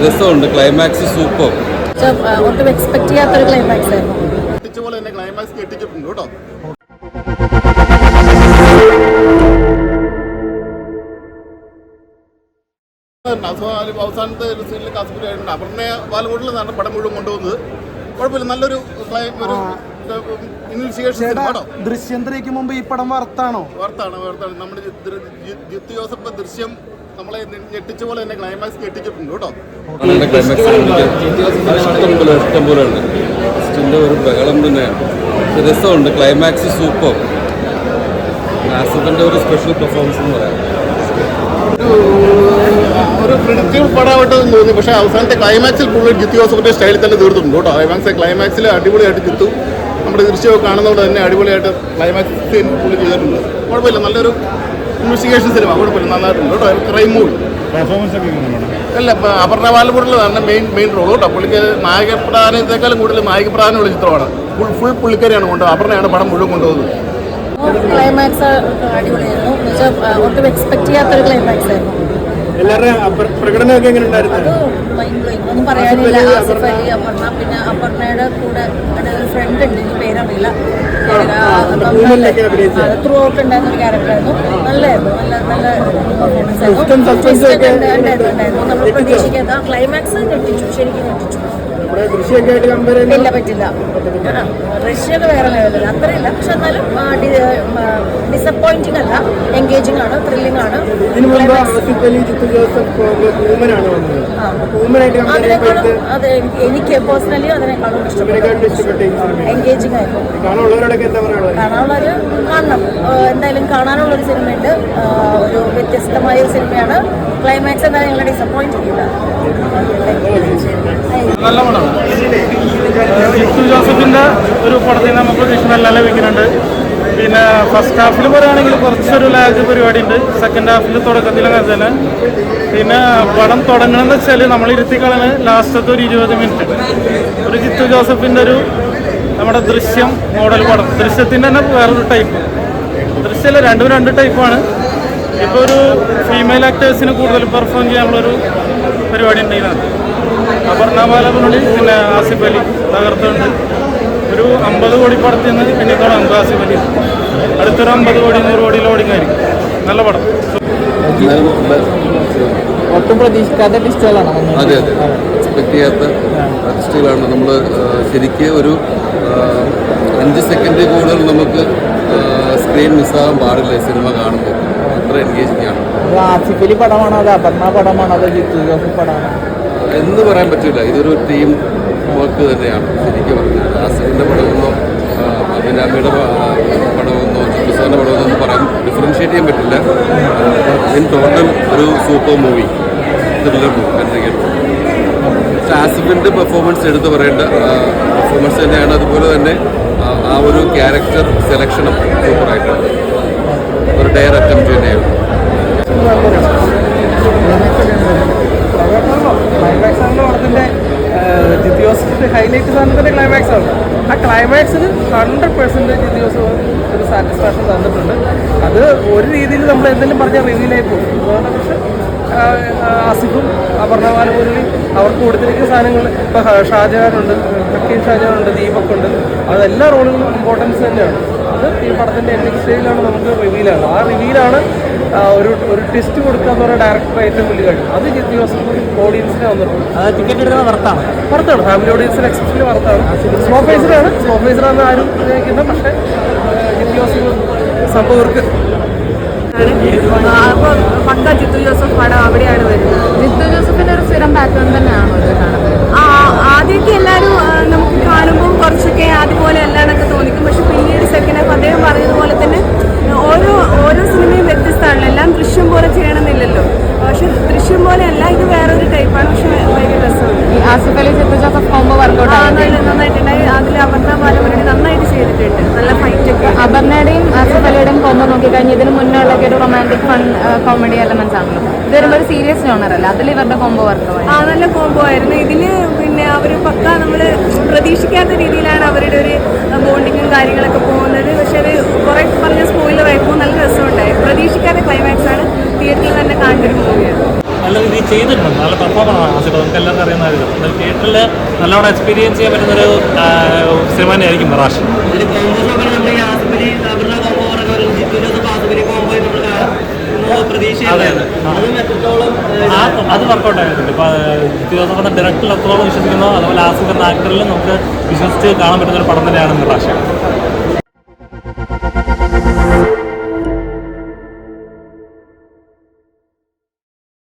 രസമുണ്ട്. Climax super. ഒട്ടും expect ചെയ്യാത്തൊരു ക്ലൈമാക്സ് ആയിരുന്നു. പോലെ തന്നെ ക്ലൈമാക്സ് കെട്ടിച്ചിട്ടുണ്ട് കേട്ടോ. അവസാനത്തെ ഒരു സീനിൽ കാസർഗോഡ് അപർണ ബാലകോട്ടിൽ നിന്നാണ് പടം മുഴുവൻ കൊണ്ടുപോകുന്നത്. കുഴപ്പമില്ല, നല്ലൊരു ദൃശ്യം 3 മുമ്പ് ഈ പടം വർത്താണ്. നമ്മുടെ ജിത്തു ജോസഫ് ദൃശ്യം നമ്മളെ ഞെട്ടിച്ച പോലെ തന്നെ ക്ലൈമാക്സ് ഞെട്ടിച്ചിട്ടുണ്ട് കേട്ടോ. ഇഷ്ടം പോലെ ഉണ്ട്. ഒരു ബഹളം തന്നെയാണ്. രസമുണ്ട്. Climax super. ആസിഫിന്റെ ഒരു സ്പെഷ്യൽ പെർഫോമൻസ് എന്ന് പറയാം. ഒരു പ്രിഡിക്റ്റീവ് പടമായിട്ട് തോന്നി, പക്ഷേ അവസാനത്തെ ക്ലൈമാക്സിൽ കൂടുതൽ ജിത്തു ജോസഫിന്റെ സ്റ്റൈലിൽ തന്നെ തീർത്തിട്ടുണ്ട് കേട്ടോ. ക്ലൈമാക്സിൽ അടിപൊളിയായിട്ട് ജിത്തു നമ്മുടെ ദൃശ്യമൊക്കെ കാണുന്നതുകൊണ്ട് തന്നെ അടിപൊളിയായിട്ട് ക്ലൈമാക്സ് സീൻ പുള്ളി ചെയ്തിട്ടുണ്ട്. കുഴപ്പമില്ല, നല്ലൊരു ഇൻവെസ്റ്റിഗേഷൻ സിനിമ. കുഴപ്പമില്ല, നന്നായിട്ടുണ്ട് കേട്ടോ. Crime movie. അല്ല, അപർണ ബാലകോട്ടിലാണ് മെയിൻ റോൾ കേട്ടോ. പുള്ളിക്ക് നായകപ്രധാനത്തെക്കാളും കൂടുതൽ നായകപ്രധാനമുള്ള ചിത്രമാണ്. ഫുൾ പുള്ളിക്കാരിയാണ് അപർണയാണ് പടം മുഴുവൻ കൊണ്ടുപോകുന്നത്. ക്ലൈമാക്സ് അടിപൊളിയായിരുന്നു. ഒട്ടും എക്സ്പെക്ട് ചെയ്യാത്തൊരു ക്ലൈമാക്സ് ആയിരുന്നു. പ്രകടനമൊക്കെ എങ്ങനെ ഉണ്ടായിരുന്നു? അത് മൈൻഡ് ബ്ലോയിങ്, ഒന്നും പറയാനില്ല. ആസിഫ് അലി, അപർണ, പിന്നെ അപർണയുടെ കൂടെ ഒരു ഫ്രണ്ട് ഉണ്ട്, എനിക്ക് പേരറിയില്ല. ത്രൂ ഔട്ട് ഉണ്ടായിരുന്ന ഒരു ക്യാരക്ടറായിരുന്നു. നല്ലായിരുന്നു, നല്ല പെർഫോമൻസ് ആയിരുന്നു. നമ്മൾ പ്രതീക്ഷിക്കാത്ത ക്ലൈമാക്സ് ഞെട്ടിച്ചു, ശരിക്കും ഞെട്ടിച്ചു. ഇല്ല, പറ്റില്ല. റഷ്യയൊക്കെ വേറെ ലെവലില്ല, അത്രയില്ല. പക്ഷെ എന്നാലും ഡിസപ്പോയിന്റിംഗ് അല്ല, എൻഗേജിങ് ആണ്, ത്രില്ലിംഗ് ആണ്. അത് എനിക്ക് പേഴ്സണലി അതിനേക്കാളും ഇഷ്ടപ്പെട്ടു. എൻഗേജിങ് ആയിരുന്നു. കാണാനുള്ളവർ കാണണം. എന്തായാലും കാണാനുള്ളൊരു സിനിമയുണ്ട്. ഒരു വ്യത്യസ്തമായ ഒരു സിനിമയാണ്. ക്ലൈമാക്സ് എന്തായാലും ഞങ്ങളെ ഡിസപ്പോയിന്റ് ചെയ്യില്ല. നല്ല പടമാണ്. ജിത്തു ജോസഫിൻ്റെ ഒരു പടത്തിൽ നമുക്ക് പ്രതീക്ഷ നല്ല ലഭിക്കുന്നുണ്ട്. പിന്നെ ഫസ്റ്റ് ഹാഫിൽ പറയുകയാണെങ്കിൽ കുറച്ചൊരു ലാഗ് പരിപാടി ഉണ്ട്. സെക്കൻഡ് ഹാഫിൽ തുടക്കത്തിൽ അങ്ങനെ തന്നെ. പിന്നെ പടം തുടങ്ങണമെന്ന് വെച്ചാൽ നമ്മൾ ഇരുത്തിക്കളഞ്ഞ് ലാസ്റ്റത്തെ ഒരു 20 മിനിറ്റ് ഒരു ജിത്തു ജോസഫിൻ്റെ ഒരു നമ്മുടെ ദൃശ്യം മോഡൽ പടം. ദൃശ്യത്തിൻ്റെ തന്നെ വേറൊരു ടൈപ്പ്. ദൃശ്യമല്ല, രണ്ടും രണ്ട് ടൈപ്പാണ്. ഇപ്പോൾ ഒരു ഫീമെയിൽ ആക്ടേഴ്സിന് കൂടുതൽ പെർഫോം ചെയ്യാനുള്ളൊരു പരിപാടി ഉണ്ടെങ്കിലാണ്. അപർണ ബാലകോട്ടി, പിന്നെ ആസിഫ് അലി തകർത്തുണ്ട്. ഒരു 50 കോടി പടത്തിൽ നിന്ന് പിന്നെ തുടങ്ങും ആസിഫ് അലി. അടുത്തൊരു 50 കോടി 100 കോടി ലോഡിംഗ് ആയിരിക്കും. നല്ല പടം. ഒട്ടും പ്രതീക്ഷിക്കാത്ത ടിസ്റ്റുകളാണ്. അതെ, എക്സ്പെക്ട് ചെയ്യാത്ത ടിസ്റ്റുകളാണ്. നമ്മൾ ശരിക്കും ഒരു 5 സെക്കൻഡ് കൂടുതൽ നമുക്ക് സ്ക്രീൻ മിസ്സാകാൻ പാടില്ല സിനിമ കാണുമ്പോൾ. അത്ര എൻഗേജിങ് ആണ്. ആസിഫ് അലി പടമാണോ അതോ അപർണ പടമാണോ അതോ ജിത്തു ജോസഫ് പടമാണോ എന്ന് പറയാൻ പറ്റില്ല. ഇതൊരു ടീം വർക്ക് തന്നെയാണ് ശരിക്കും പറഞ്ഞാൽ. ആസിഫിൻ്റെ പടമെന്നോ അഭിരാമിയുടെ പടമെന്നോ ജിത്തുസാറിൻ്റെ പടമെന്നോ പറയാൻ ഡിഫറൻഷ്യേറ്റ് ചെയ്യാൻ പറ്റില്ല. ഇൻ ടോട്ടൽ ഒരു സൂപ്പർ മൂവി, ത്രില്ലർ മൂവി എന്തെങ്കിലും. പക്ഷേ ആസിഫിൻ്റെ പെർഫോമൻസ് എടുത്ത് പറയേണ്ട പെർഫോമൻസ് തന്നെയാണ്. അതുപോലെ തന്നെ ആ ഒരു ക്യാരക്ടർ സെലക്ഷനും സൂപ്പറായിട്ടുണ്ട്. ഒരു ഡയർ അറ്റംപ്റ്റ് തന്നെയാണ്. ക്ലൈമാക്സ് ആണ് പടത്തിൻ്റെ ജിത്തു ജോസഫിൻ്റെ ഹൈലൈറ്റ് സാധനത്തിൻ്റെ ക്ലൈമാക്സ് ആണ്. ആ ക്ലൈമാക്സിന് 100% ജിത്തു ജോസഫ് ഒരു സാറ്റിസ്ഫാക്ഷൻ തന്നിട്ടുണ്ട്. അത് ഒരു രീതിയിൽ നമ്മൾ എന്തെങ്കിലും പറഞ്ഞാൽ റിവ്യൂലായി പോകും. അതുകൊണ്ട് പക്ഷേ ആസിഫും അപർണ ബാലമുരളി അവർക്ക് കൊടുത്തിരിക്കുന്ന സാധനങ്ങൾ ഇപ്പോൾ ഷാജഹാനുണ്ട്, ഹക്കീം ഷാജഹാനുണ്ട്, ദീപക്കുണ്ട്. അതെല്ലാ റോളുകളും ഇമ്പോർട്ടൻസ് തന്നെയാണ്. അത് ഈ പടത്തിൻ്റെ എൻഡിങ് സ്റ്റേജിലാണ് നമുക്ക് റിവീലാണ്. ആ റിവീലാണ് ഒരു ടെസ്റ്റ് കൊടുക്കാന്ന് പറഞ്ഞ ഡയറക്ടർ ഏറ്റവും വലിയ കഴിയും. അത് ജിത്തു ജോസഫ് ഓഡിയൻസിനെ വന്നിട്ടുണ്ട്. ടിക്കറ്റ് എടുക്കുന്ന വർത്താണ് ഫാമിലി ഓഡിയൻസിന് എക്സെപ്ഷനിൽ വർത്താണ്. സ്ലോ ഫേസിലാണ് ആരും ഉപയോഗിക്കുന്നത്. പക്ഷേ ജിത്തു ജോസഫ് സംഭവർക്ക് അപ്പോൾ പക്ക ജിത്തു ജോസഫ് പടം അവിടെയാണ് വരുന്നത്. ജിത്തു ജോസഫിന്റെ ഒരു സ്ഥിരം പാറ്റേൺ തന്നെയാണോ ഇത് കാണുന്നത്? ആദ്യമൊക്കെ എല്ലാവരും നമുക്ക് കാണുമ്പോൾ കുറച്ചൊക്കെ അതുപോലെ അല്ലാന്നൊക്കെ തോന്നിക്കും. പക്ഷെ പിന്നീട് സെക്കൻഡ് ഹാഫ് അദ്ദേഹം പറഞ്ഞതുപോലെ തന്നെ ഓരോ സിനിമയും വ്യത്യസ്തമാണല്ലോ. എല്ലാം ദൃശ്യം പോലെ ചെയ്യണമെന്നില്ലല്ലോ. പക്ഷെ ദൃശ്യം പോലെയല്ല, ഇത് വേറൊരു ടൈപ്പാണ്. പക്ഷെ ഭയങ്കര രസമുണ്ട്. ആസിഫ് അലി ജിത്തു ജോസഫ് കോംബോ വർക്കൗട്ട് നന്നായിട്ടുണ്ടായി. അതിൽ അപർണ ബാലമുരളി നന്നായിട്ട് ചെയ്തിട്ടുണ്ട്. നല്ല ഫൈറ്റൊക്കെ. അപർണയുടെയും ആസിഫ് അലിയുടെയും കോംബോ നോക്കിക്കഴിഞ്ഞാൽ ഇതിന് മുന്നുള്ളൊക്കെ ഒരു റൊമാൻറ്റിക് ഫൺ കോമഡി എലമെന്റ്സ് ആണല്ലോ. ഇത് വരുമ്പോൾ ഒരു സീരിയസ് ജോണറല്ല. അതിൽ ഇവരുടെ കോംബോ വർക്കൗട്ട് നല്ല കോംബോ ആയിരുന്നു. ഇതിന് പിന്നെ അവർ പക്ക നമ്മൾ പ്രതീക്ഷിക്കാത്ത രീതിയിലാണ് അവരുടെ ഒരു ബോണ്ടിങ്ങും കാര്യങ്ങളൊക്കെ പോകുന്നത്. പക്ഷെ അത് കുറെ പറഞ്ഞ സ്പോയിലർ ആയിരുന്നു. നല്ല രസമുണ്ടായി. പ്രതീക്ഷിക്കാത്ത ക്ലൈമാക്സ് ആണ്. തിയേറ്ററിൽ തന്നെ കാണേണ്ട ഒരു മൂവിയാണ്. നല്ല രീതിയിൽ ചെയ്തിട്ടുണ്ട്, നല്ല പെർഫോമറാണ് ആസിഫ്, നമുക്ക് എല്ലാവർക്കും അറിയുന്ന കാര്യം. എന്നാൽ തിയേറ്ററിൽ നല്ലോണം എക്സ്പീരിയൻസ് ചെയ്യാൻ പറ്റുന്നൊരു സിനിമ തന്നെയായിരിക്കും മിറാഷ്. അത് വർക്കൗട്ട് ആയിട്ടുണ്ട്. ഇപ്പോൾ ജിത്തു ജോസഫ് എന്ന ഡയറക്ടറിൽ എത്രത്തോളം വിശ്വസിക്കുന്നു, അതുപോലെ ആസിഫ് എന്ന ആക്ടറിൽ നമുക്ക് വിശ്വസിച്ച് കാണാൻ പറ്റുന്ന ഒരു പടം തന്നെയാണ് മിറാഷ്.